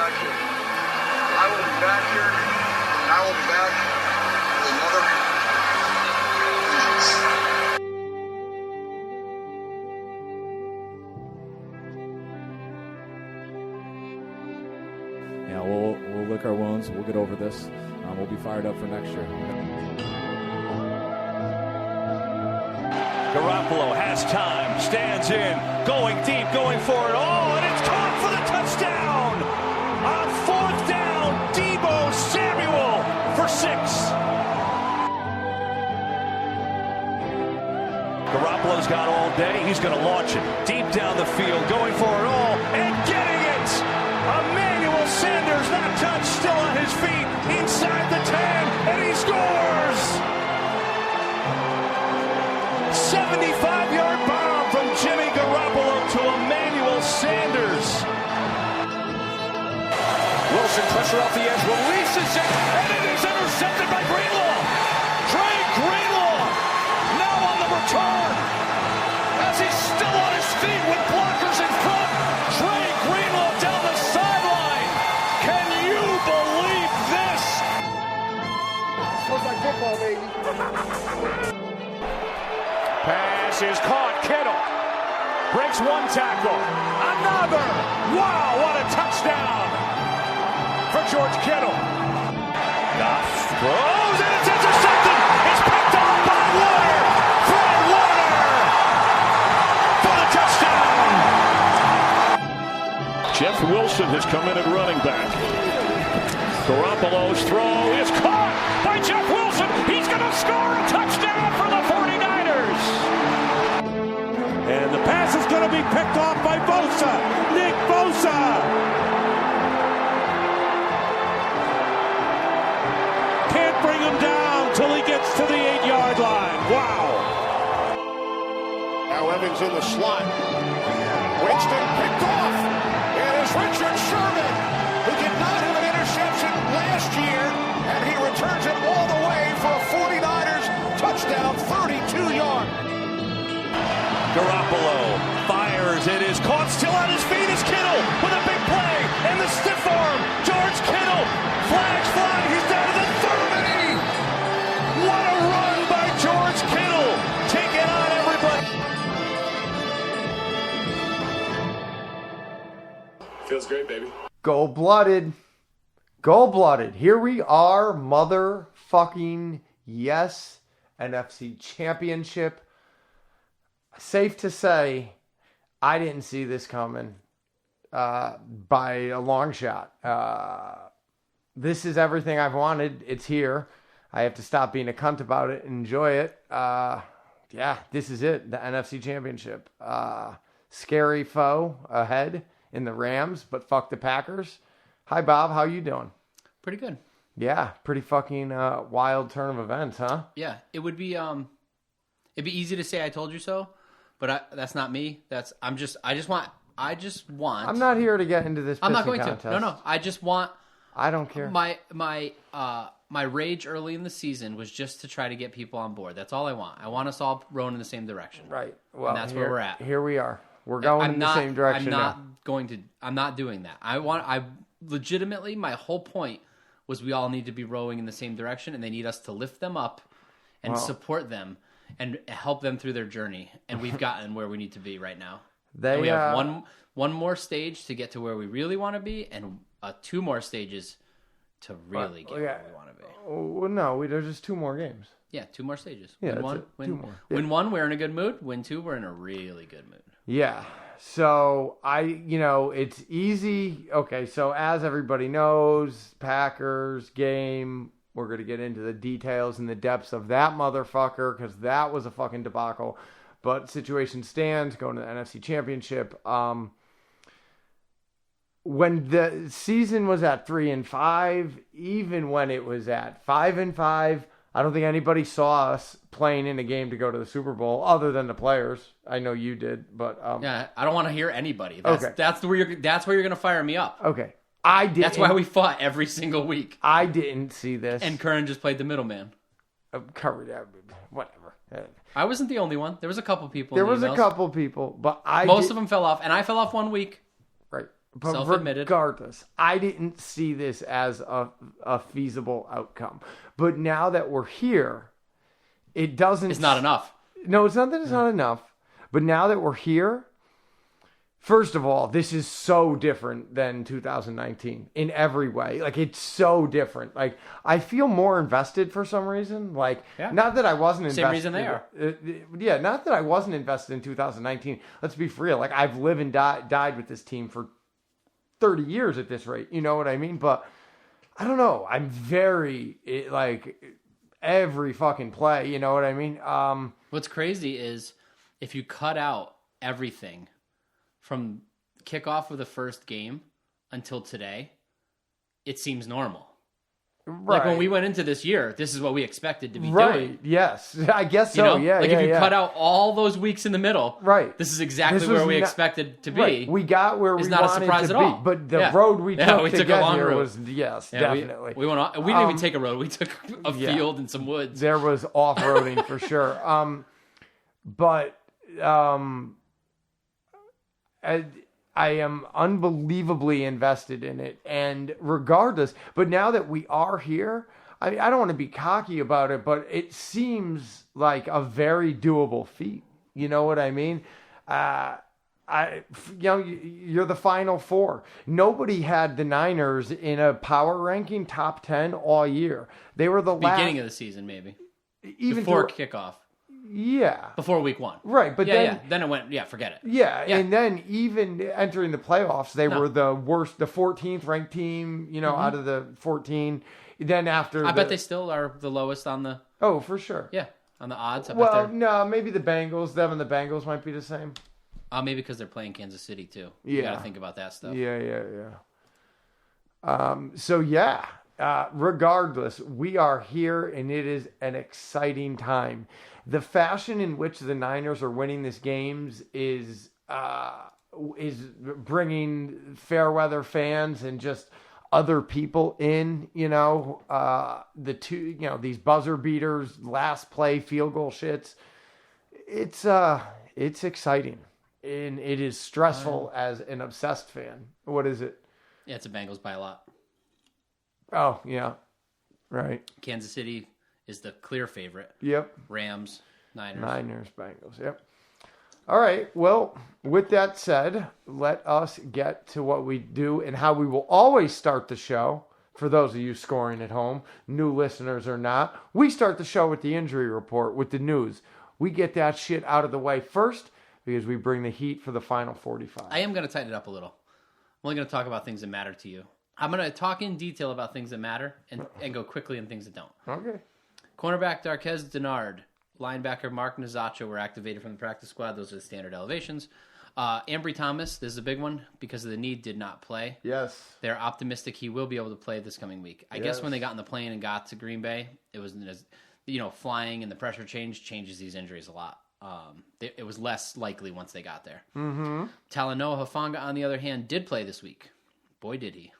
back here. I will be back here, and I will be back with another vengeance. Yeah, we'll lick our wounds. We'll get over this. We'll be fired up for next year. Garoppolo has time, stands in, going deep, going for it all, and it's caught for the touchdown! On fourth down, Deebo Samuel for 6. Garoppolo's got all day. He's going to launch it deep down the field, going for it all, and getting it! Emmanuel Sanders, not touched, still on his feet, inside the 10, and he scores! 75-yard bomb from Jimmy Garoppolo to Emmanuel Sanders. Wilson, pressure off the edge, releases it, and it is intercepted by Greenlaw. Trey Greenlaw now on the return. As he's still on his feet with blockers in front, Trey Greenlaw down the sideline. Can you believe this? Smells like football, baby. Pass is caught. Kittle breaks one tackle. Another. Wow, what a touchdown for George Kittle. Goff throws and it's intercepted. It's picked off by Warner. Fred Warner for the touchdown. Jeff Wilson has come in at running back. Garoppolo's throw is caught by Jeff Wilson. He's going to score a touchdown for the 49ers. And the pass is going to be picked off by Bosa. Nick Bosa. Can't bring him down till he gets to the 8-yard line. Wow. Now Evans in the slot. Winston picked off. It is Richard Sherman, who did not have an interception last year, and he returns it all the way for a 49ers touchdown, 32-yard. Garoppolo fires. It is caught. Still on his feet is Kittle with a big play. And the stiff arm. George Kittle. Flags fly. He's down to the 30. What a run by George Kittle. Taking on everybody. Feels great, baby. Gold-blooded. Gold-blooded. Here we are, motherfucking yes, NFC Championship. Safe to say, I didn't see this coming by a long shot. This is everything I've wanted. It's here. I have to stop being a cunt about it and enjoy it. Yeah, this is it, the NFC Championship. Scary foe ahead in the Rams, but fuck the Packers. Hi, Bob. How you doing? Pretty good. Yeah, pretty fucking wild turn of events, huh? Yeah, it would be it'd be easy to say I told you so, but that's not me. I just want. I'm not here to get into this. I'm not going contest. to. No. I just want. I don't care. My rage early in the season was just to try to get people on board. That's all I want. I want us all rowing in the same direction. Right. Well, and that's where we're at. Here we are. We're going in the same direction now. I'm not doing that. I legitimately, my whole point was we all need to be rowing in the same direction, and they need us to lift them up and support them and help them through their journey. And we've gotten where we need to be right now. And we have one more stage to get to where we really want to be, and 2 more stages to really get where we want to be. Well, no, there's just 2 more games. Yeah, 2 more stages. Yeah, win one, win 2 more. Win 1, we're in a good mood. Win 2, we're in a really good mood. Yeah. So it's easy. Okay, so as everybody knows, Packers game, we're going to get into the details and the depths of that motherfucker because that was a fucking debacle. But situation stands, going to the NFC Championship. When the season was at 3-5, even when it was at 5-5, I don't think anybody saw us playing in a game to go to the Super Bowl other than the players. I know you did, but yeah, I don't want to hear anybody. Okay. That's where you're going to fire me up. Okay. I did. That's why we fought every single week. I didn't see this. And Curran just played the middleman. Covered whatever. I wasn't the only one. There was a couple people. There was a couple people, but most of them fell off, and I fell off one week. Right. But Self-admitted. regardless, I didn't see this as a feasible outcome. But now that we're here, it doesn't... It's not enough. No, it's not that it's not enough. But now that we're here, first of all, this is so different than 2019 in every way. Like, it's so different. Like, I feel more invested for some reason. Like, not that I wasn't invested. Same reason they are. Yeah, not that I wasn't invested in 2019. Let's be for real. Like, I've lived and died with this team for 30 years at this rate. You know what I mean? But I don't know. I'm very, like, every fucking play. You know what I mean? What's crazy is if you cut out everything from kickoff of the first game until today, it seems normal. Right. Like when we went into this year, this is what we expected to be right. doing. Yes. I guess so. Yeah. Like if you cut out all those weeks in the middle, right. This is exactly where we expected to be. Right. We got where we not a wanted surprise to at all. be. But the road we took to get here was, definitely. We went on, we didn't even take a road. We took a field and some woods. There was off-roading for sure. I am unbelievably invested in it, and regardless, but now that we are here, I don't want to be cocky about it, but it seems like a very doable feat. You know what I mean? You're the Final Four. Nobody had the Niners in a power ranking top 10 all year. They were the beginning of the season, maybe even before kickoff. Yeah. Before week 1. Right, but then it went, forget it. Yeah, and then even entering the playoffs, they were the worst, the 14th ranked team, out of the 14. Then after I bet they still are the lowest on the... Oh, for sure. Yeah, on the odds. No, maybe the Bengals, them and the Bengals might be the same. Maybe because they're playing Kansas City, too. You got to think about that stuff. Yeah. Regardless, we are here, and it is an exciting time. The fashion in which the Niners are winning these games is bringing fair weather fans and just other people in. The two, these buzzer beaters, last play field goal shits. It's exciting, and it is stressful as an obsessed fan. What is it? Yeah, it's the Bengals by a lot. Oh yeah, right. Kansas City is the clear favorite. Yep. Rams, Niners, Bengals. Yep. All right. Well, with that said, let us get to what we do and how we will always start the show. For those of you scoring at home, new listeners or not, we start the show with the injury report, with the news. We get that shit out of the way first because we bring the heat for the final 45. I am going to tighten it up a little. I'm only going to talk about things that matter to you. I'm going to talk in detail about things that matter and go quickly on things that don't. Okay. Cornerback Darquez Denard, linebacker Mark Nazacho were activated from the practice squad. Those are the standard elevations. Ambry Thomas, this is a big one because of the knee, did not play. Yes. They're optimistic he will be able to play this coming week. I guess when they got in the plane and got to Green Bay, it was, flying and the pressure changes these injuries a lot. It was less likely once they got there. Mm-hmm. Talanoa Hufanga, on the other hand, did play this week. Boy, did he.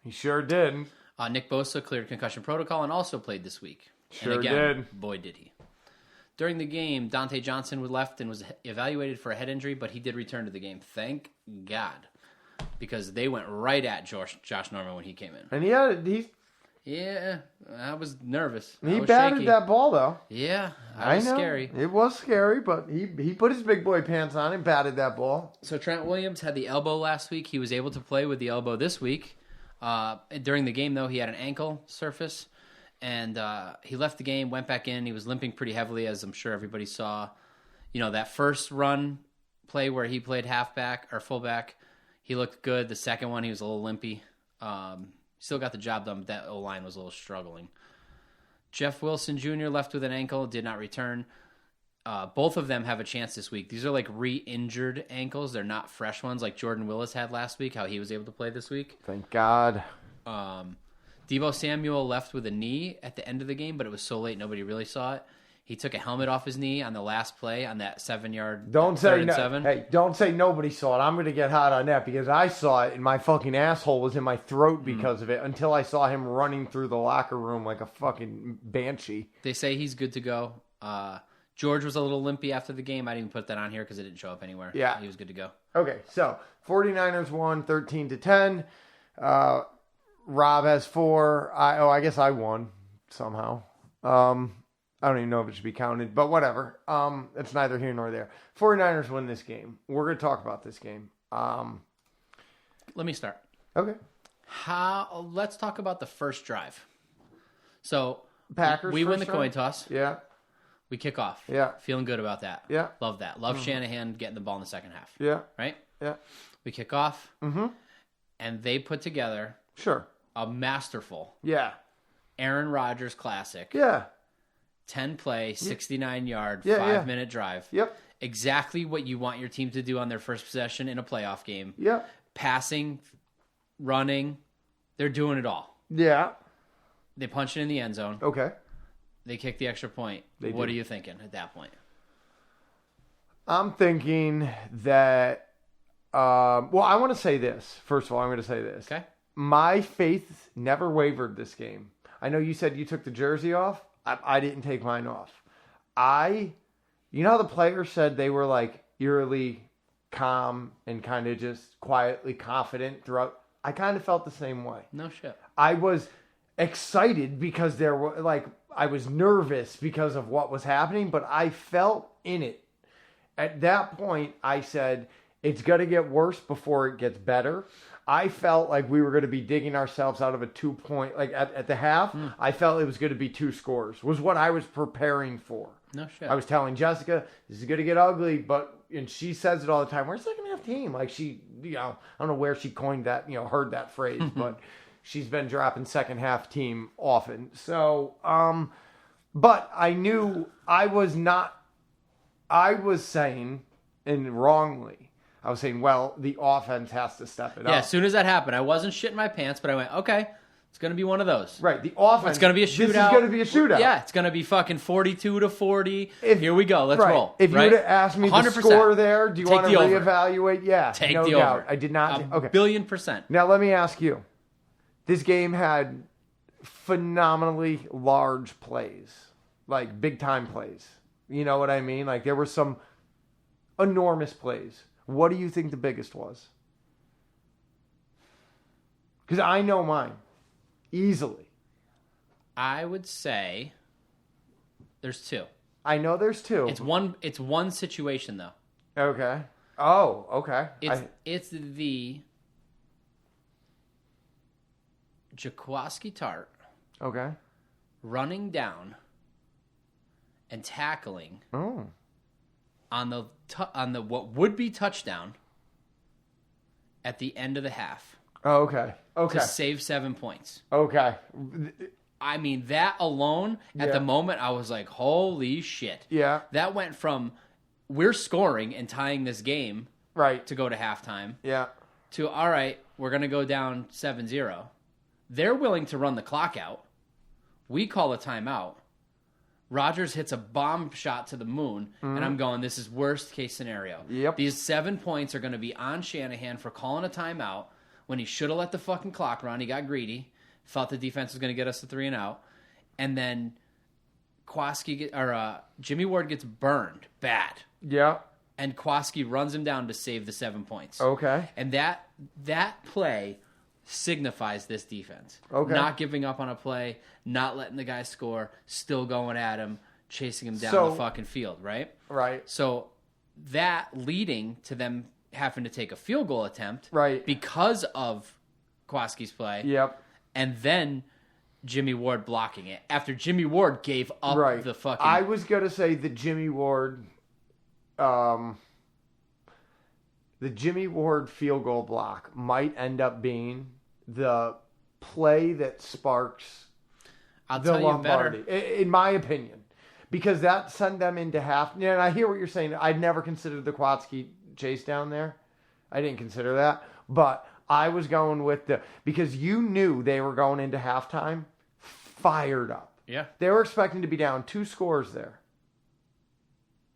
He sure did. Nick Bosa cleared concussion protocol and also played this week. Sure and again, did. Boy, did he. During the game, Dante Johnson left and was evaluated for a head injury, but he did return to the game. Thank God. Because they went right at Josh Norman when he came in. And yeah, I was nervous. He batted shaky. That ball, though. Yeah, I know. Scary. It was scary, but he put his big boy pants on and batted that ball. So Trent Williams had the elbow last week. He was able to play with the elbow this week. During the game, though, he had an ankle surface, and he left the game, went back in. He was limping pretty heavily, as I'm sure everybody saw. That first run play where he played halfback or fullback, he looked good. The second one, he was a little limpy. Still got the job done, but that O-line was a little struggling. Jeff Wilson Jr. left with an ankle, did not return. Both of them have a chance this week. These are like re-injured ankles. They're not fresh ones like Jordan Willis had last week, how he was able to play this week. Thank God. Deebo Samuel left with a knee at the end of the game, but it was so late nobody really saw it. He took a helmet off his knee on the last play on that 7-yard third and 7. Hey, don't say nobody saw it. I'm going to get hot on that because I saw it and my fucking asshole was in my throat because of it until I saw him running through the locker room like a fucking banshee. They say he's good to go. George was a little limpy after the game. I didn't even put that on here because it didn't show up anywhere. Yeah. He was good to go. Okay, so 49ers won 13-10. Rob has 4. I guess I won somehow. I don't even know if it should be counted, but whatever. It's neither here nor there. 49ers win this game. We're going to talk about this game. Let me start. Okay. Let's talk about the first drive. So Packers. we win the first coin round? toss. Yeah. We kick off. Yeah. Feeling good about that. Yeah. Love that. Love Shanahan getting the ball in the second half. Yeah. Right? Yeah. We kick off. Mm-hmm. And they put together Sure. a masterful Yeah. Aaron Rodgers classic. Yeah. 10 play, 69 yard, Yeah, 5 minute drive. Yep. Exactly what you want your team to do on their first possession in a playoff game. Yep. Passing, running, they're doing it all. Yeah. They punch it in the end zone. Okay. They kick the extra point. What are you thinking at that point? I'm thinking that, well, I want to say this. First of all, I'm going to say this. Okay. My faith never wavered this game. I know you said you took the jersey off. I didn't take mine off. You know how the players said they were like eerily calm and kind of just quietly confident throughout? I kind of felt the same way. No shit. I was excited because there were I was nervous because of what was happening, but I felt in it. At that point, I said, it's going to get worse before it gets better. I felt like we were going to be digging ourselves out of a 2-point, like at the half. I felt it was going to be 2 scores, was what I was preparing for. No shit. I was telling Jessica, this is going to get ugly, and she says it all the time. We're a second half team. Like I don't know where she coined that, heard that phrase, but she's been dropping second half team often. So, but I knew I was saying, and wrongly, I was saying, well, the offense has to step it up. Yeah, as soon as that happened, I wasn't shitting my pants, but I went, okay, it's going to be one of those. Right, the offense. It's going to be a shootout. This is going to be a shootout. Yeah, it's going to be fucking 42-40. Here we go. Let's roll. If you would have asked me 100%. The score there, do you want to reevaluate? Yeah, take no the doubt. over. I did not. Okay. $1,000,000,000. Now, let me ask you. This game had phenomenally large plays, like big-time plays. You know what I mean? Like, there were some enormous plays. What do you think the biggest was? Because I know mine. Easily. I would say there's 2. I know there's 2. It's one situation, though. Okay. Oh, okay. It's the Jaquiski Tart okay. running down and tackling on the what would be touchdown at the end of the half. Oh, okay. Okay. To save 7 points. Okay. I mean, that alone, at the moment, I was like, holy shit. Yeah. That went from we're scoring and tying this game right to go to halftime. Yeah. To, all right, we're going to go down 7-0. They're willing to run the clock out. We call a timeout. Rodgers hits a bomb shot to the moon, and I'm going, this is worst case scenario. Yep. These 7 points are going to be on Shanahan for calling a timeout when he should have let the fucking clock run. He got greedy, thought the defense was going to get us to 3 and out, and then Jimmy Ward gets burned bad. Yeah. And Kwaski runs him down to save the 7 points. Okay. And that play signifies this defense. Okay. Not giving up on a play, not letting the guy score, still going at him, chasing him down the fucking field, right? Right. So that leading to them having to take a field goal attempt because of Kwaski's play. Yep. And then Jimmy Ward blocking it after Jimmy Ward gave up the fucking... I was going to say the Jimmy Ward field goal block might end up being the play that sparks the Lombardi, in my opinion, because that sent them into half. And I hear what you're saying. I'd never considered the Kwaski chase down there. I didn't consider that, but I was going with because you knew they were going into halftime fired up. Yeah. They were expecting to be down 2 scores there.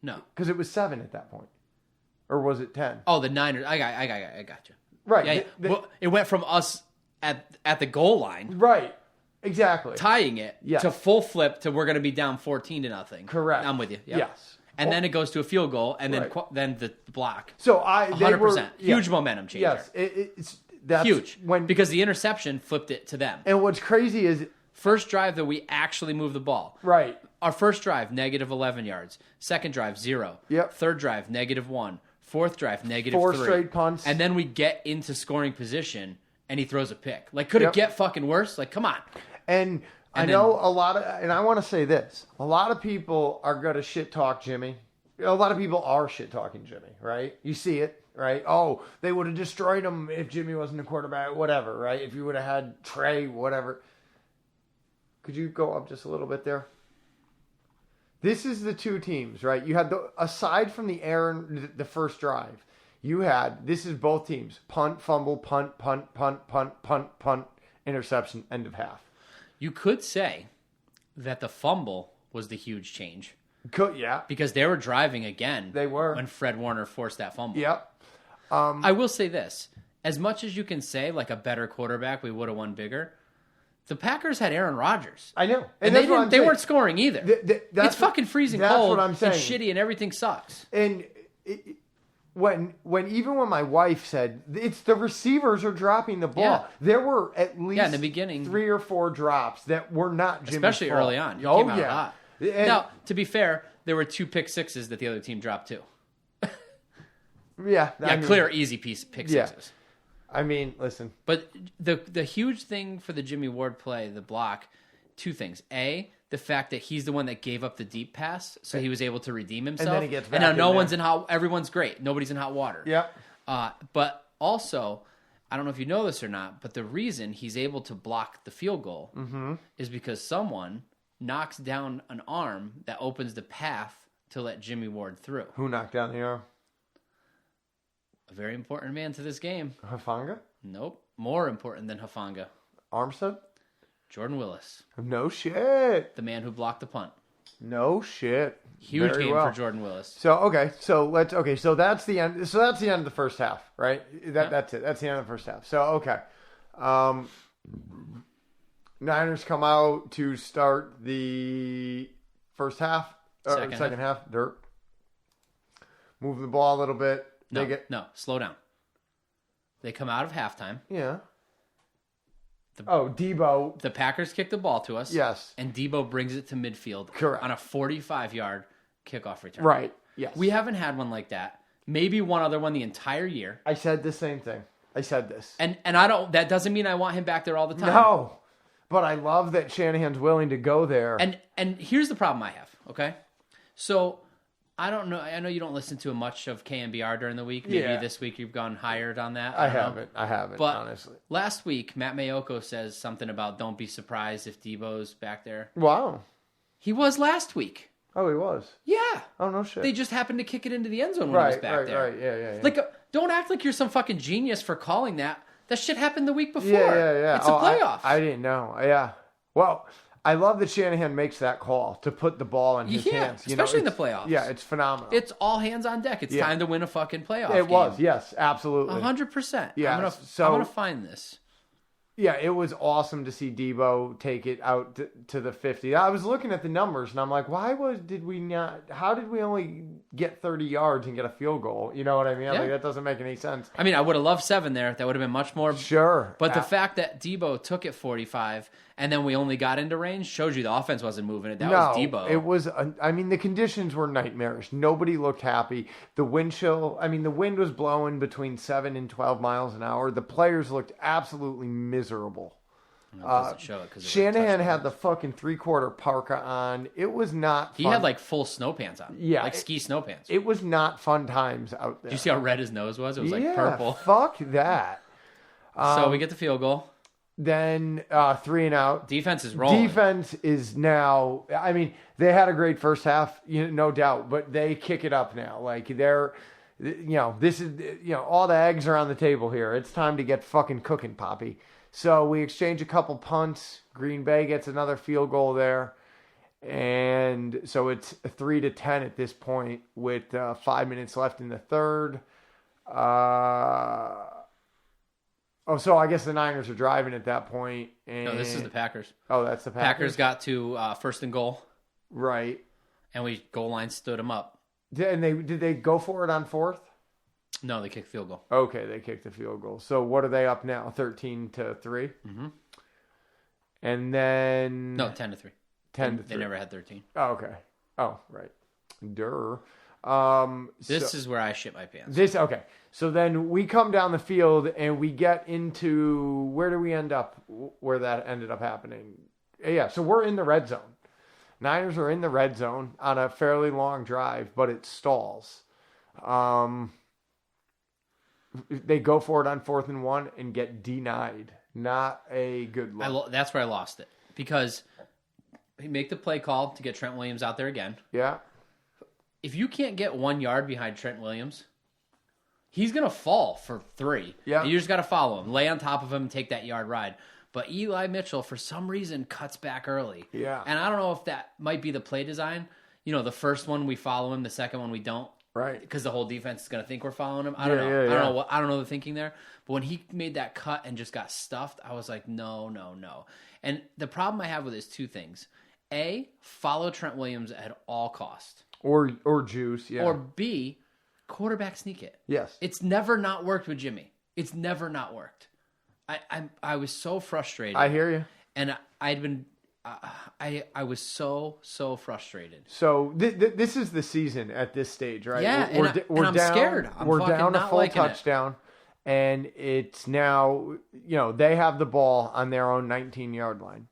No. Because it was 7 at that point. Or was it 10? Oh, the Niners. I got you. Right. Yeah, well, it went from us at the goal line. Right. Exactly. Tying it to full flip to we're going to be down 14-0. Correct. I'm with you. Yep. Yes. And then it goes to a field goal, and then Right. then the block. So they 100%. were Huge momentum changer. Yes, that's Huge. when Because the interception flipped it to them. and what's crazy is First drive that we actually moved the ball. right. Our first drive, negative 11 yards. Second drive, 0. Yep. Third drive, -1. Fourth drive, -3. 4 straight punts. And then we get into scoring position, and he throws a pick. Like, could Yep. it get fucking worse? Like, come on. And I And know then- a lot of, and I want to say this: a lot of people are going to shit talk Jimmy. A lot of people are shit talking Jimmy, right? You see it, right? Oh, they would have destroyed him if Jimmy wasn't a quarterback, whatever, right? If you would have had Trey, whatever. Could you go up just a little bit there? This is the two teams, right? You had aside from the first drive, this is both teams: punt, fumble, punt, punt, punt, punt, punt, punt, interception, end of half. You could say that the fumble was the huge change. Yeah. Because they were driving again. They were. When Fred Warner forced that fumble. Yep. I will say this. As much as you can say, like, a better quarterback, we would have won bigger, the Packers had Aaron Rodgers. I know. And that's what I'm they saying. weren't scoring either. It's fucking freezing that's cold what I'm saying. and shitty and everything sucks. And when my wife said it's the receivers are dropping the ball, Yeah. there were at least in the beginning 3 or 4 drops that were not Jimmy's Especially fault. early on. He Oh came out yeah. hot. And- Now, to be fair, there were 2 pick sixes that the other team dropped too. yeah. Clear, easy pick Yeah. sixes. I mean, listen. But the huge thing for the Jimmy Ward play, the block, 2 things. A, the fact that he's the one that gave up the deep pass, so he was able to redeem himself. then he gets and now back no in one's there. in hot. Everyone's great. Nobody's in hot water. Yep. But also, I don't know if you know this or not, but the reason he's able to block the field goal is because someone knocks down an arm that opens the path to let Jimmy Ward through. Who knocked down the arm? A very important man to this game. Hufanga? Nope. More important than Hufanga. Armstead? Jordan Willis, No shit. the man who blocked the punt. No shit. Huge Very game well. for Jordan Willis. So so that's the end. So that's the end of the first half, right? That's it. That's the end of the first half. So okay, Niners come out to start the first half, second half. Dirt. Move the ball a little bit. No, slow down. They come out of halftime. Yeah. Debo. The Packers kick the ball to us. Yes. And Debo brings it to midfield. Correct. On a 45-yard kickoff return. Right. Yes. We haven't had one like that. Maybe one other one the entire year. I said the same thing. I said this. And I don't. That doesn't mean I want him back there all the time. No. But I love that Shanahan's willing to go there. And here's the problem I have. Okay. So I don't know. I know you don't listen to much of KMBR during the week. Maybe this week you've gone hired on that. I don't know. haven't, But honestly. last week, Matt Mayoko says something about don't be surprised if Debo's back there. Wow. He was last week. Oh, he was. Yeah. Oh, no shit. They just happened to kick it into the end zone when he was back there. Right, yeah. Like, don't act like you're some fucking genius for calling that. That shit happened the week before. Yeah. It's a playoff. I didn't know. Yeah. Well, I love that Shanahan makes that call to put the ball in his hands. Especially in the It's- playoffs. Yeah, it's phenomenal. It's all hands on deck. It's Yeah. time to win a fucking playoff It game. was, yes, absolutely. 100%. Yeah, I'm so- gonna find this. Yeah, it was awesome to see Debo take it out to the 50. I was looking at the numbers, and I'm like, how did we only get 30 yards and get a field goal? You know what I mean? I'm Yeah. like, that doesn't make any sense. I mean, I would have loved 7 there. That would have been much more. Sure. But the fact that Debo took it 45 and then we only got into range shows you the offense wasn't moving it. That was Debo. It was, the conditions were nightmarish. Nobody looked happy. The wind chill, the wind was blowing between 7 and 12 miles an hour. The players looked absolutely miserable. No, it doesn't show it 'cause of the Shanahan had touchdowns. the fucking 3/4 parka on. It was not fun. He had like full snow pants on. Yeah, Like ski snow pants. It was not fun times out there. Did you see how red his nose was? It was like purple. Fuck that. So we get the field goal. Then 3 and out. Defense is rolling. Defense is now. They had a great first half, no doubt, but they kick it up now. Like this is, all the eggs are on the table here. It's time to get fucking cooking, Poppy. So we exchange a couple punts. Green Bay gets another field goal there. And so it's 3-10 at this point with 5 minutes left in the third. So I guess the Niners are driving at that point. And, No, this is the Packers. Oh, that's the Packers. Packers got to first and goal, Right. and we goal line stood them up. Did they go for it on fourth? No, they kicked field goal. Okay, they kicked the field goal. So what are they up now? 13-3? Mm-hmm. And then... No, 10-3. 10-3. They never had 13. Oh, okay. Oh, right. Durr. This is where I shit my pants. Okay. So then we come down the field and we get into... Where do we end up? Where that ended up happening? Yeah, so we're in the red zone. Niners are in the red zone on a fairly long drive, but it stalls. They go for it on 4th and 1 and get denied. Not a good look. That's where I lost it. Because he make the play call to get Trent Williams out there again. Yeah. If you can't get 1 yard behind Trent Williams, he's going to fall for 3. Yeah. And you just got to follow him. Lay on top of him and take that yard ride. But Eli Mitchell, for some reason, cuts back early. Yeah. And I don't know if that might be the play design. You know, the first one we follow him, the second one we don't. Right. Because the whole defense is going to think we're following him. I don't know. I don't know the thinking there. But when he made that cut and just got stuffed, I was like, no. And the problem I have with it is 2 things. A, follow Trent Williams at all cost. Or juice, yeah. Or B, quarterback sneak it. Yes. It's never not worked with Jimmy. It's never not worked. I was so frustrated. I hear you. And I'd been... I was so frustrated. So this is the season at this stage, right? Yeah, we're I'm down, scared. We're down a full touchdown, and it's now they have the ball on their own 19-yard line.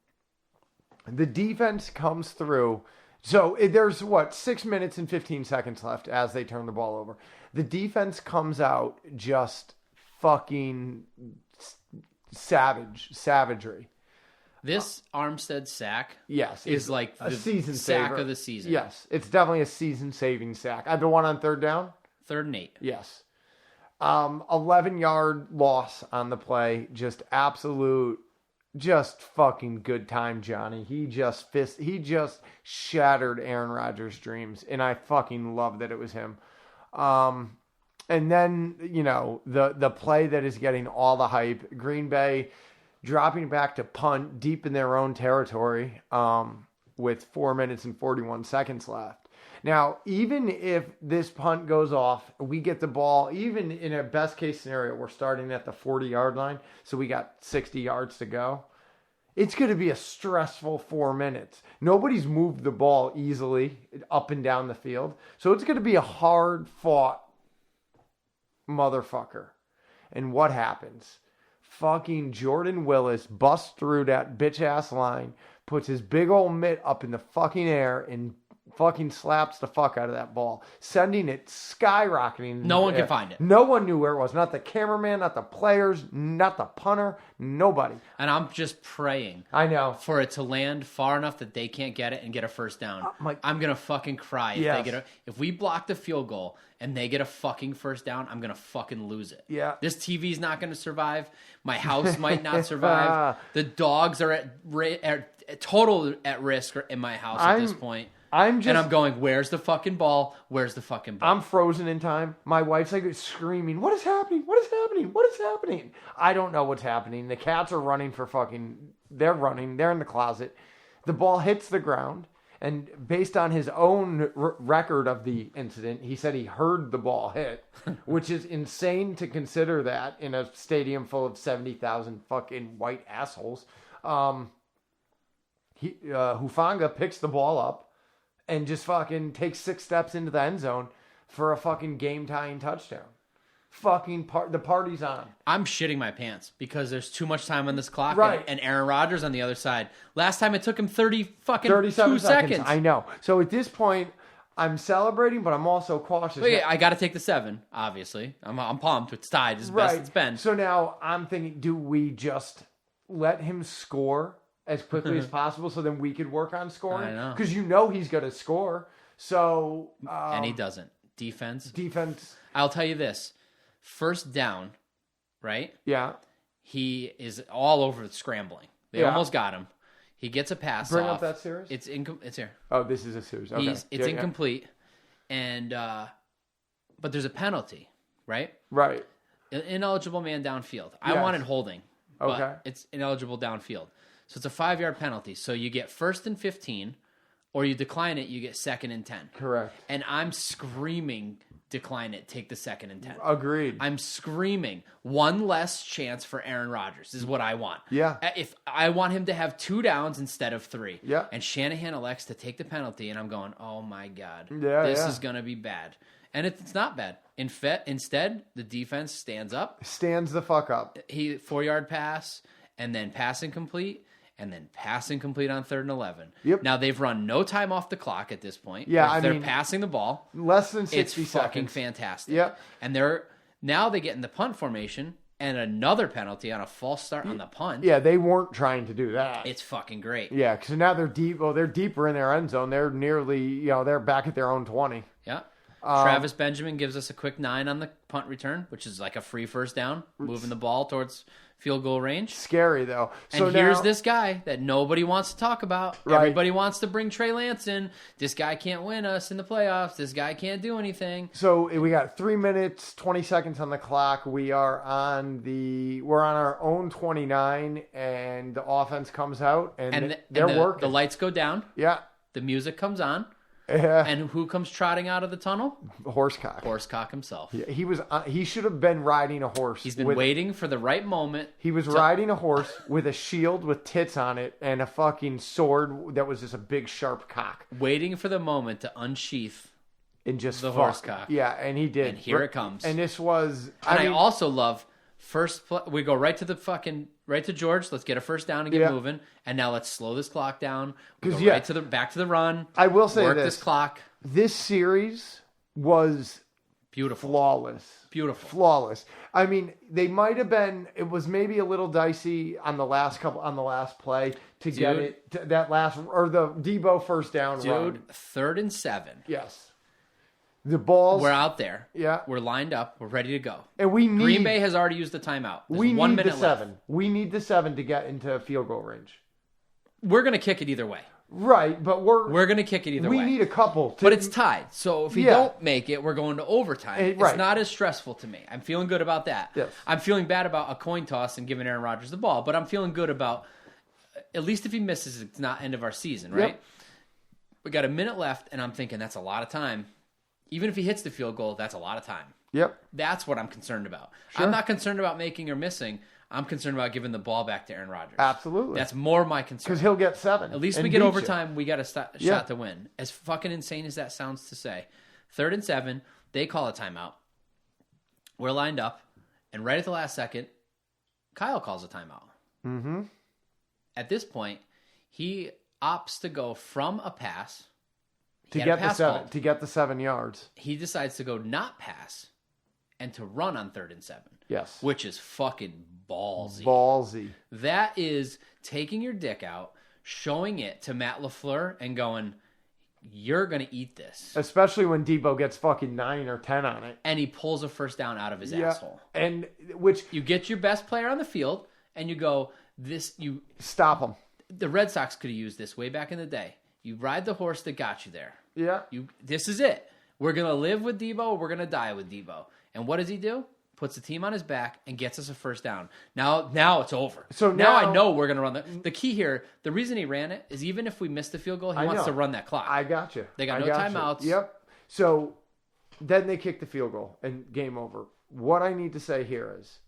The defense comes through. So there's 6 minutes and 15 seconds left as they turn the ball over. The defense comes out just fucking savagery. This Armstead sack, yes, is like a the season sack saver of the season. Yes, it's definitely a season-saving sack. The one on 3rd down? 3rd and 8. Yes. 11-yard loss on the play. Just fucking good time, Johnny. He just shattered Aaron Rodgers' dreams, and I fucking love that it was him. And then, the play that is getting all the hype, Green Bay dropping back to punt deep in their own territory with 4 minutes and 41 seconds left. Now, even if this punt goes off, we get the ball, even in a best case scenario, we're starting at the 40-yard line, so we got 60 yards to go. It's going to be a stressful 4 minutes. Nobody's moved the ball easily up and down the field, so it's going to be a hard-fought motherfucker. And what happens? Fucking Jordan Willis busts through that bitch-ass line, puts his big old mitt up in the fucking air, and fucking slaps the fuck out of that ball, sending it skyrocketing. No one can find it. No one knew where it was. Not the cameraman, not the players, not the punter, nobody. And I'm just praying. I know. For it to land far enough that they can't get it and get a first down. I'm going to fucking cry if we block the field goal and they get a fucking first down, I'm going to fucking lose it. Yeah. This TV's not going to survive. My house might not survive. The dogs are total at risk in my house at this point. And I'm going, where's the fucking ball? Where's the fucking ball? I'm frozen in time. My wife's like screaming, what is happening? What is happening? What is happening? I don't know what's happening. The cats are running they're running. They're in the closet. The ball hits the ground. And based on his own record of the incident, he said he heard the ball hit, which is insane to consider that in a stadium full of 70,000 fucking white assholes. Hufanga picks the ball up and just fucking takes 6 steps into the end zone for a fucking game-tying touchdown. The party's on. I'm shitting my pants because there's too much time on this clock. Right. And Aaron Rodgers on the other side. Last time it took him 37 2 seconds. I know. So at this point, I'm celebrating, but I'm also cautious. But yeah, I got to take the 7, obviously. I'm pumped. It's tied. It's best it's been. So now I'm thinking, do we just let him score as quickly as possible so then we could work on scoring? I know. Because he's going to score. So and he doesn't. Defense. I'll tell you this. First down, right? Yeah. He is all over the scrambling. They almost got him. He gets a pass Bring off. up that series? It's here. Oh, this is a series. Okay. It's incomplete. And but there's a penalty, right? Right. Ineligible man downfield. Yes. I wanted holding. Okay. But it's ineligible downfield. So it's a 5-yard penalty. So you get 1st and 15 or you decline it, you get 2nd and 10. Correct. And I'm screaming, decline it, take the 2nd and 10. Agreed. I'm screaming, one less chance for Aaron Rodgers is what I want. Yeah. If I want him to have 2 downs instead of 3. Yeah. And Shanahan elects to take the penalty, and I'm going, oh my God, Yeah, this yeah. is going to be bad. And it's not bad. Instead, the defense stands up. Stands the fuck up. 4-yard pass, and then pass incomplete, and then pass incomplete on 3rd and 11. Yep. Now, they've run no time off the clock at this point. Yeah, If they're passing the ball. Less than It's 60 fucking seconds. fantastic. Yep. And now they get in the punt formation and another penalty on a false start on the punt. Yeah, they weren't trying to do that. It's fucking great. Yeah, because now they're deep. Well, they're deeper in their end zone. They're nearly, they're back at their own 20. Yeah. Travis Benjamin gives us a quick 9 on the punt return, which is like a free first down, moving the ball towards field goal range. Scary, though. And So here's now, this guy that nobody wants to talk about. Right. Everybody wants to bring Trey Lance in. This guy can't win us in the playoffs. This guy can't do anything. So we got 3 minutes, 20 seconds on the clock. We're on our own 29, and the offense comes out, and they're working. The lights go down. Yeah. The music comes on. Yeah. And who comes trotting out of the tunnel? Horsecock. Horsecock himself. Yeah, he should have been riding a horse. He's been waiting for the right moment. He was riding a horse with a shield with tits on it and a fucking sword that was just a big sharp cock. Waiting for the moment to unsheath And just the fuck. horsecock. Yeah, and he did. And here it comes. And this was... I also love we go right to George. Let's get a first down and get moving. And now let's slow this clock down. We go back to the run. I will say work this clock. This series was beautiful, flawless, beautiful, flawless. I mean, they might have been. It was maybe a little dicey on the last play to get it to that last or the Debo first down run. 3rd and 7. Yes. The balls. We're out there. Yeah. We're lined up. We're ready to go. And Green Bay has already used the timeout. There's we 1 need minute the left. 7. We need the 7 to get into field goal range. We're going to kick it either way. Right, but we're going to kick it either way. We need a couple. But it's tied. So if we don't make it, we're going to overtime. It's not as stressful to me. I'm feeling good about that. Yes. I'm feeling bad about a coin toss and giving Aaron Rodgers the ball, but I'm feeling good about at least if he misses, it's not end of our season, right? Yep. We got a minute left, and I'm thinking that's a lot of time. Even if he hits the field goal, that's a lot of time. Yep. That's what I'm concerned about. Sure. I'm not concerned about making or missing. I'm concerned about giving the ball back to Aaron Rodgers. Absolutely. That's more my concern. Because he'll get 7. At least we get overtime. We got a shot to win. As fucking insane as that sounds to say. 3rd and 7. They call a timeout. We're lined up. And right at the last second, Kyle calls a timeout. Mm-hmm. At this point, he opts to go from a pass. To get the 7 yards. He decides to go not pass and to run on 3rd and 7. Yes. Which is fucking ballsy. Ballsy. That is taking your dick out, showing it to Matt LaFleur and going, you're going to eat this. Especially when Debo gets fucking 9 or 10 on it. And he pulls a first down out of his asshole. And which... You get your best player on the field and you go, stop him. The Red Sox could have used this way back in the day. You ride the horse that got you there. Yeah. This is it. We're going to live with Debo. We're going to die with Debo. And what does he do? Puts the team on his back and gets us a first down. Now it's over. So now I know we're going to run the key here. The reason he ran it is even if we miss the field goal, he wants to run that clock. I got you. They got no timeouts. Yep. So then they kick the field goal and game over. What I need to say here is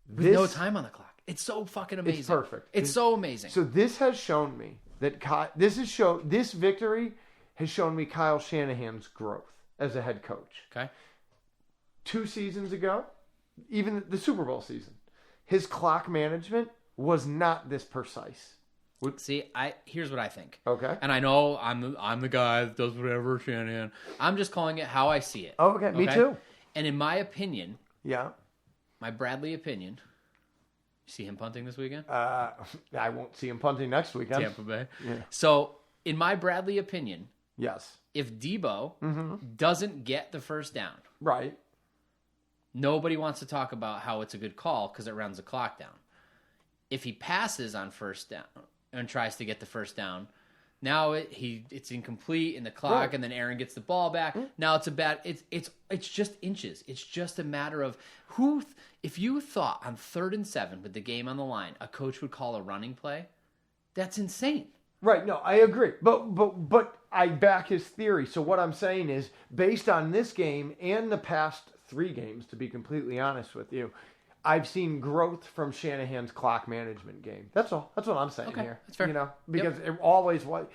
with no time on the clock. It's so fucking amazing. It's perfect. It's so amazing. So this has shown me that this victory has shown me Kyle Shanahan's growth as a head coach. Okay. 2 seasons ago, even the Super Bowl season, his clock management was not this precise. See, here's what I think. Okay. And I know I'm the guy that does whatever, Shanahan. I'm just calling it how I see it. Oh, okay. Me too. And in my opinion, my Bradley opinion, you see him punting this weekend? I won't see him punting next weekend. Tampa Bay. Yeah. So, in my Bradley opinion, yes, if Debo doesn't get the first down, right, nobody wants to talk about how it's a good call because it runs the clock down. If he passes on first down and tries to get the first down, now it's incomplete in the clock, and then Aaron gets the ball back. Now it's just inches. It's just a matter of if you thought on 3rd and 7 with the game on the line, a coach would call a running play, that's insane. Right, no, I agree. But I back his theory. So what I'm saying is, based on this game and the past 3 games, to be completely honest with you, I've seen growth from Shanahan's clock management game. That's all. That's what I'm saying here. That's fair. You know, because it always was.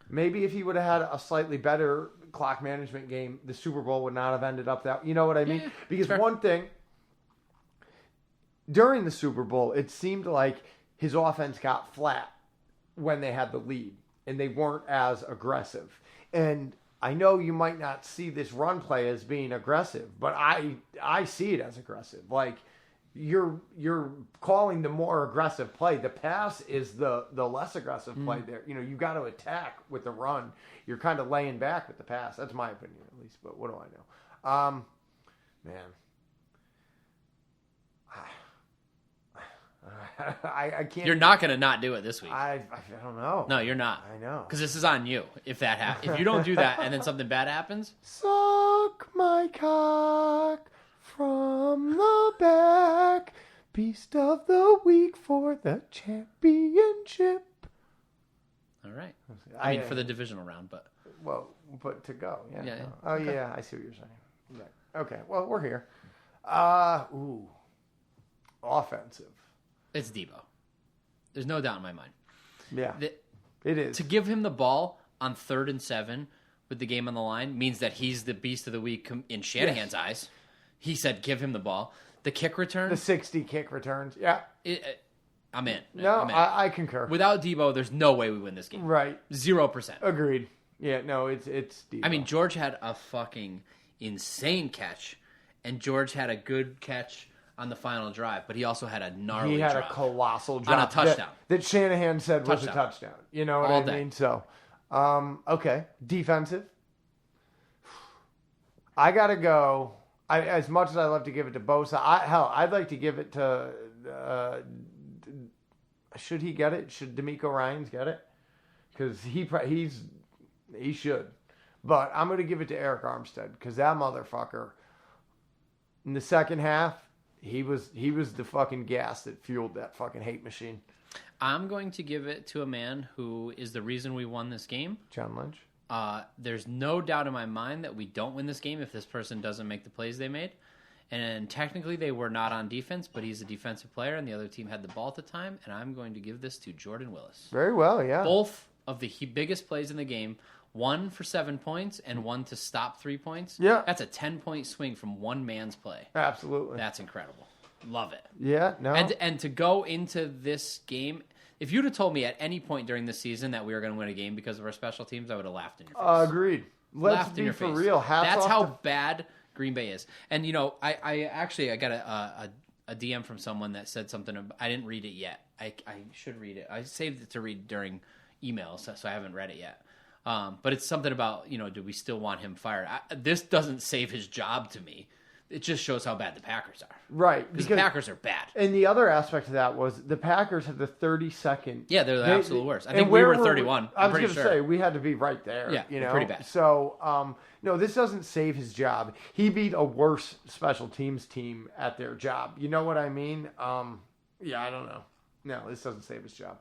Maybe if he would have had a slightly better clock management game, the Super Bowl would not have ended up that. You know what I mean? Yeah, because one thing, during the Super Bowl, it seemed like his offense got flat when they had the lead, and they weren't as aggressive. And I know you might not see this run play as being aggressive, but I see it as aggressive. Like, you're calling the more aggressive play. The pass is the less aggressive play there. You know, you got to attack with the run. You're kind of laying back with the pass. That's my opinion, at least. But what do I know? Man. I can't. You're not going to not do it this week. I don't know. No, you're not. I know. Because this is on you. If that if you don't do that and then something bad happens. Suck my cock from the back. Beast of the week for the championship. All right. I mean, for the divisional round, but. Well, but to go. Yeah. Yeah. No. Oh, Okay. yeah. I see what you're saying. Right. Okay. Well, we're here. Offensive. It's Debo. There's no doubt in my mind. Yeah. It is. To give him the ball on 3rd and 7 with the game on the line means that he's the beast of the week in Shanahan's eyes. He said, give him the ball. The kick return. The 60 kick returns. Yeah. I'm in. No, I'm in. I concur. Without Debo, there's no way we win this game. Right. 0%. Agreed. Yeah, no, it's Debo. I mean, George had a fucking insane catch, and George had a good catch on the final drive, but he also had a gnarly He had drop. a colossal drop. On a touchdown. That Shanahan said was a Touchdown. touchdown. You know what All I day. mean? So, okay. Defensive. I got to go. As much as I love to give it to Bosa, I'd like to give it to... should he get it? Should D'Amico Ryans get it? Because he should. But I'm going to give it to Eric Armstead, because that motherfucker, in the second half, he was the fucking gas that fueled that fucking hate machine. I'm going to give it to a man who is the reason we won this game. John Lynch. There's no doubt in my mind that we don't win this game if this person doesn't make the plays they made. And technically they were not on defense, but he's a defensive player, and the other team had the ball at the time, and I'm going to give this to Jordan Willis. Very well, yeah. Both of the biggest plays in the game, one for 7 points and one to stop 3 points. Yeah. That's a 10-point swing from one man's play. Absolutely. That's incredible. Love it. Yeah, no. And to go into this game, if you'd have told me at any point during the season that we were going to win a game because of our special teams, I would have laughed in your face. Agreed. Let's Laughed in be your for face. real. That's how bad Green Bay is. And, you know, I got a DM from someone that said something. I didn't read it yet. I should read it. I saved it to read during emails, so I haven't read it yet. But it's something about, you know, do we still want him fired? This doesn't save his job to me. It just shows how bad the Packers are. Right. Because the Packers are bad. And the other aspect of that was the Packers had the 32nd. Yeah, they're the absolute worst. I think we were 31. I was pretty going to sure. say, we had to be right there. Yeah, you know? pretty bad. So, no, this doesn't save his job. He beat a worse special teams team at their job. You know what I mean? Yeah, I don't know. No, this doesn't save his job.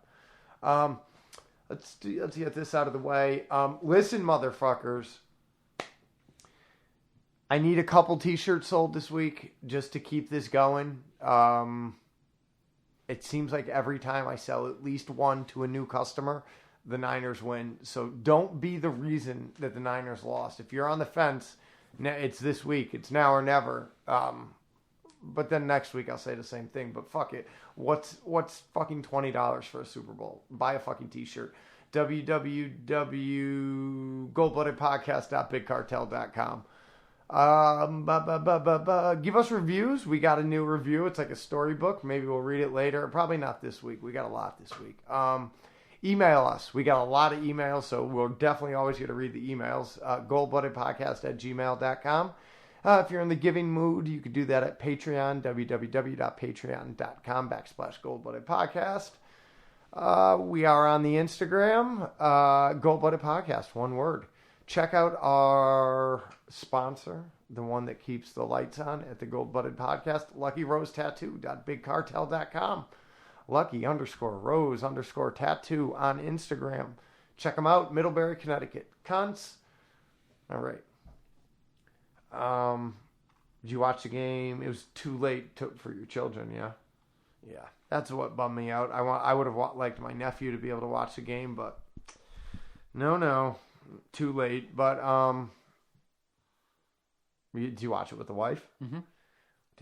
Let's get this out of the way. Listen, motherfuckers. I need a couple t-shirts sold this week just to keep this going. It seems like every time I sell at least one to a new customer, the Niners win. So don't be the reason that the Niners lost. If you're on the fence, it's this week. It's now or never. But then next week I'll say the same thing. But fuck it. What's fucking $20 for a Super Bowl? Buy a fucking t-shirt. www.goldbloodedpodcast.bigcartel.com. Give us reviews. We got a new review. It's like a storybook. Maybe we'll read it later. Probably not this week. We got a lot this week. Email us. We got a lot of emails, so we're definitely always going to read the emails. goldbloodedpodcast@gmail.com. If you're in the giving mood, you could do that at Patreon, www.patreon.com/goldbloodedpodcast. We are on the Instagram, Gold Blooded Podcast, one word. Check out our sponsor, the one that keeps the lights on at the Gold Blooded Podcast, LuckyRoseTattoo.BigCartel.com. Lucky_Rose_Tattoo on Instagram. Check them out, Middlebury, Connecticut. Cunts. All right. Did you watch the game? It was too late for your children, yeah? Yeah. That's what bummed me out. I would have liked my nephew to be able to watch the game, but no. Too late. But did you watch it with the wife? Mm-hmm.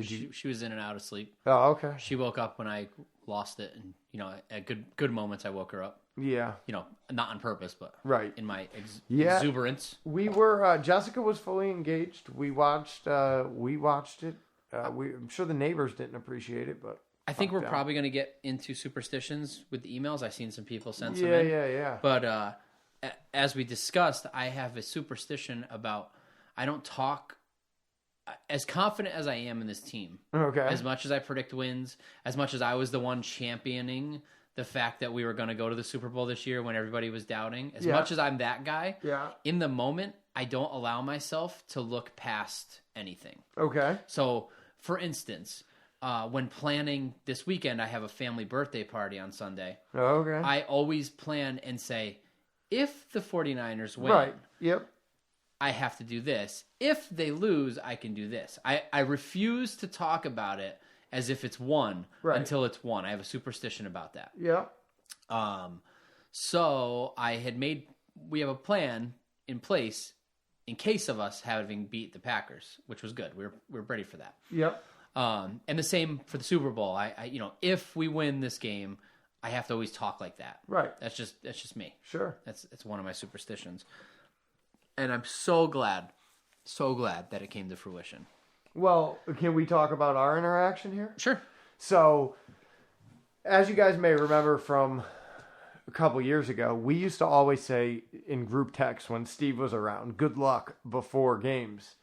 She was in and out of sleep. Oh, okay. She woke up when I lost it, and at good moments I woke her up. Yeah. Not on purpose, but right in my exuberance. We were Jessica was fully engaged. We watched it. I'm sure the neighbors didn't appreciate it, but I think we're probably going to get into superstitions with the emails. I've seen some people send some in. Yeah. But as we discussed, I have a superstition about I don't talk as confident as I am in this team. Okay. As much as I predict wins, as much as I was the one championing the fact that we were going to go to the Super Bowl this year when everybody was doubting, as much as I'm that guy, in the moment, I don't allow myself to look past anything. Okay. So, for instance, when planning this weekend, I have a family birthday party on Sunday. Okay. I always plan and say, if the 49ers win, right. Yep. I have to do this. If they lose, I can do this. I refuse to talk about it as if it's won until it's won. I have a superstition about that. Yeah. So we have a plan in place in case of us having beat the Packers, which was good. We're ready for that. Yep. And the same for the Super Bowl. If we win this game, I have to always talk like that. Right. That's just me. Sure. It's one of my superstitions. And I'm so glad that it came to fruition. Well, can we talk about our interaction here? Sure. So, as you guys may remember from a couple years ago, we used to always say in group text when Steve was around, good luck before games.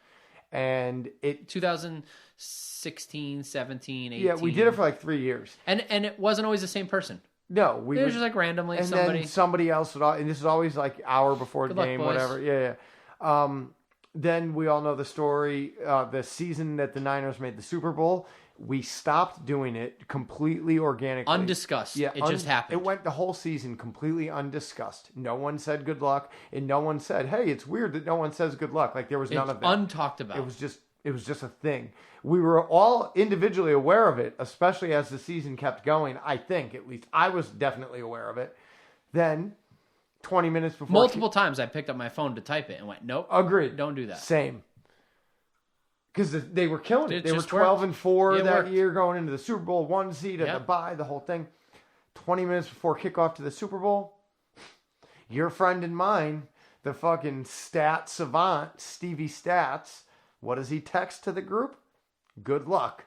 And 2016, 17, 18. Yeah, we did it for like 3 years. And it wasn't always the same person. No, it was just like randomly and somebody. Then somebody else would, and this is always like hour before the game, whatever. Yeah. Then we all know the story. The season that the Niners made the Super Bowl, we stopped doing it completely organically, undiscussed. Yeah, it just happened. It went the whole season completely undiscussed. No one said good luck, and no one said, "Hey, it's weird that no one says good luck." Like there was none of that. Untalked about. It was just a thing. We were all individually aware of it, especially as the season kept going. I think, at least, I was definitely aware of it. Then, 20 minutes before... Multiple times I picked up my phone to type it and went, nope. Agreed. Don't do that. Same. Because they were killing it. They were 12-4 that year, going into the Super Bowl, 1 seed at the bye, the whole thing. 20 minutes before kickoff to the Super Bowl, your friend and mine, the fucking stat savant, Stevie Stats, what does he text to the group? Good luck.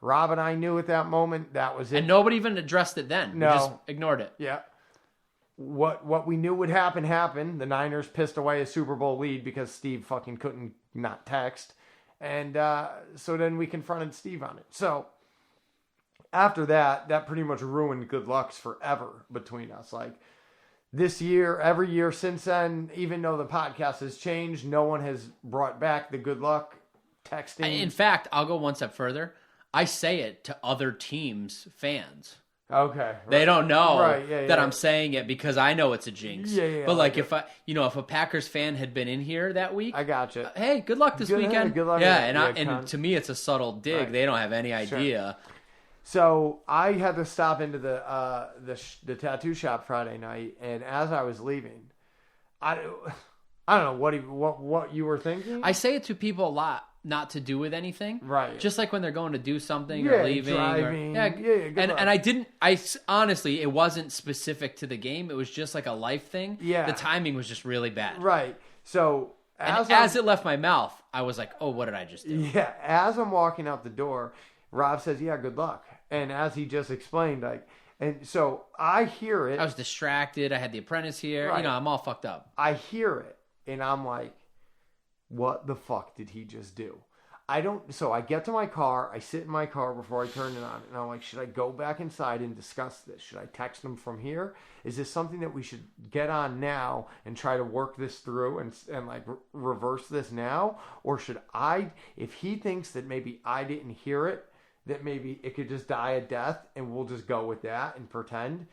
Rob and I knew at that moment that was it. And nobody even addressed it then. No. We just ignored it. Yeah. What we knew would happen happened. The Niners pissed away a Super Bowl lead because Steve fucking couldn't not text. And so then we confronted Steve on it. So after that pretty much ruined good lucks forever between us. Like this year, every year since then, even though the podcast has changed, no one has brought back the good luck texting. In fact, I'll go one step further. I say it to other teams' fans. Okay. Right. They don't know that I'm saying it because I know it's a jinx. Yeah. But like if a Packers fan had been in here that week, I gotcha. Hey, good luck this weekend. Good luck. Yeah, and to me it's a subtle dig. Right. They don't have any idea. Sure. So I had to stop into the tattoo shop Friday night, and as I was leaving, I don't know what you were thinking. I say it to people a lot. Not to do with anything, right? Just like when they're going to do something or leaving, driving. And I honestly, it wasn't specific to the game. It was just like a life thing. Yeah, the timing was just really bad. Right. So as it left my mouth, I was like, "Oh, what did I just do?" Yeah. As I'm walking out the door, Rob says, "Yeah, good luck." And as he just explained, and so I hear it. I was distracted. I had the apprentice here. Right. I'm all fucked up. I hear it, and I'm like, what the fuck did he just do? So I get to my car, I sit in my car before I turn it on, and I'm like, should I go back inside and discuss this? Should I text him from here? Is this something that we should get on now and try to work this through and like reverse this now? Or should I, if he thinks that maybe I didn't hear it, that maybe it could just die a death and we'll just go with that and pretend?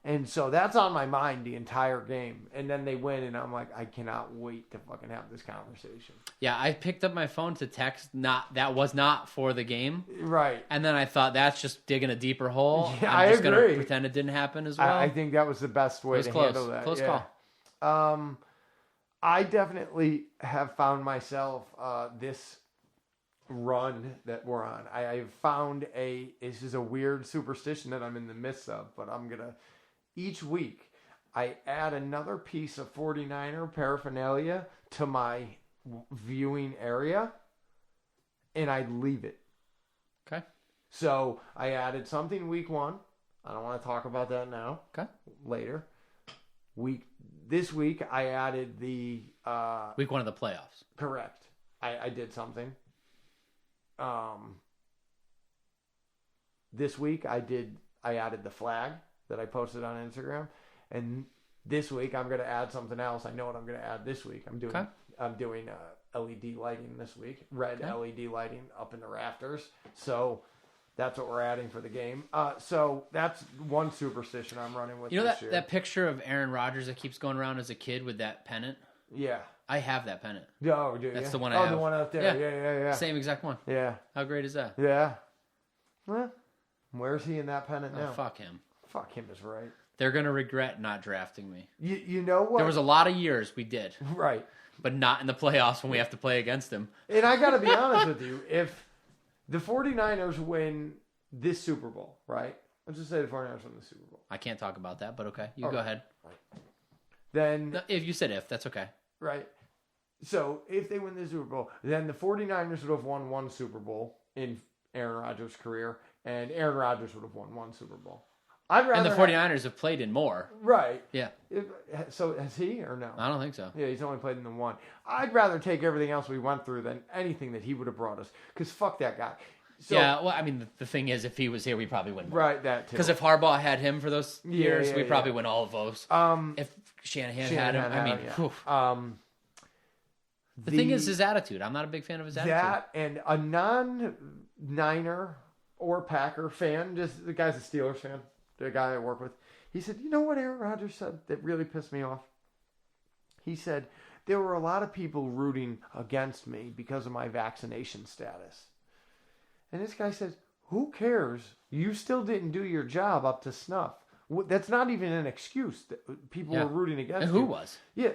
And so that's on my mind the entire game. And then they win, and I'm like, I cannot wait to fucking have this conversation. Yeah, I picked up my phone to text. That was not for the game. Right. And then I thought, that's just digging a deeper hole. Yeah, I'm just agree. gonna pretend it didn't happen as well. I think that was the best way to handle that. Close call. I definitely have found myself this run that we're on. I've found this is a weird superstition that I'm in the midst of, but I'm going to, each week, I add another piece of 49er paraphernalia to my viewing area, and I leave it. Okay. So I added something week 1. I don't want to talk about that now. Okay. Later. This week I added the week 1 of the playoffs. Correct. I did something. This week I added the flag that I posted on Instagram, and this week I'm going to add something else. I know what I'm going to add this week. I'm doing LED lighting this week, red LED lighting up in the rafters. So that's what we're adding for the game. So that's one superstition I'm running with. You know this year. that picture of Aaron Rodgers that keeps going around as a kid with that pennant? Yeah. I have that pennant. Oh, do you? That's the one I have. Oh, the one out there. Yeah. Same exact one. Yeah. How great is that? Yeah. Well, where's he in that pennant now? Oh, fuck him. Fuck him is right. They're going to regret not drafting me. You know what? There was a lot of years we did. Right. But not in the playoffs when we have to play against him. And I got to be honest with you. If the 49ers win this Super Bowl, right? Let's just say the 49ers win the Super Bowl. I can't talk about that, but okay. You go ahead. Right. Then... No, if you said if, that's okay. Right. So, if they win the Super Bowl, then the 49ers would have won one Super Bowl in Aaron Rodgers' career, and Aaron Rodgers would have won one Super Bowl. And the 49ers have played in more. Right. Yeah. So, has he or no? I don't think so. Yeah, he's only played in the one. I'd rather take everything else we went through than anything that he would have brought us, because fuck that guy. So, yeah, well, I mean, the thing is, if he was here, we probably win more. Right, that too. Because if Harbaugh had him for those years, we probably win all of those. If Shanahan had him, The thing is his attitude. I'm not a big fan of his attitude. That and a non-Niner or Packer fan, just the guy's a Steelers fan, the guy I work with, he said, you know what Aaron Rodgers said that really pissed me off? He said, there were a lot of people rooting against me because of my vaccination status. And this guy says, who cares? You still didn't do your job up to snuff. That's not even an excuse. People were rooting against and you. who was? Yeah,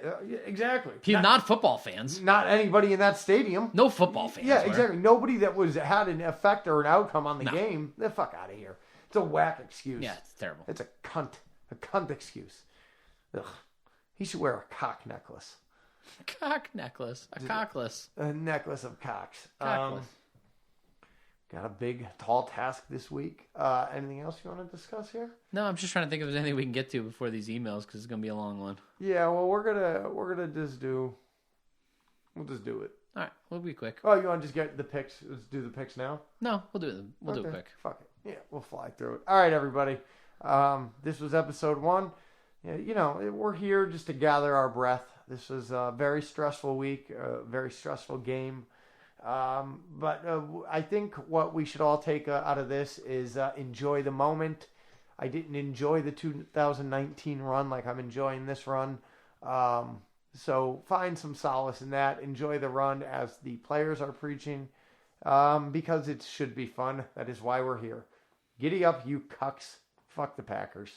exactly. Not football fans. Not anybody in that stadium. No football fans. Yeah, exactly. Nobody that had an effect or an outcome on the game. The fuck out of here. It's a whack excuse. Yeah, it's terrible. It's a cunt excuse. Ugh. He should wear a cock necklace. Cock necklace. A cockless. A necklace of cocks. Cockless. Got a big, tall task this week. Anything else you want to discuss here? No, I'm just trying to think if there's anything we can get to before these emails because it's gonna be a long one. Yeah, well, we're gonna just do. We'll just do it. All right, we'll be quick. Oh, you want to just get the picks? Let's do the picks now. No, we'll do it. We'll do it quick. Fuck it. Yeah, we'll fly through it. All right, everybody. This was episode 1. Yeah, we're here just to gather our breath. This was a very stressful week, a very stressful game. But I think what we should all take out of this is enjoy the moment. I didn't enjoy the 2019 run like I'm enjoying this run. So find some solace in that. Enjoy the run as the players are preaching because it should be fun. That is why we're here. Giddy up, you cucks. Fuck the Packers.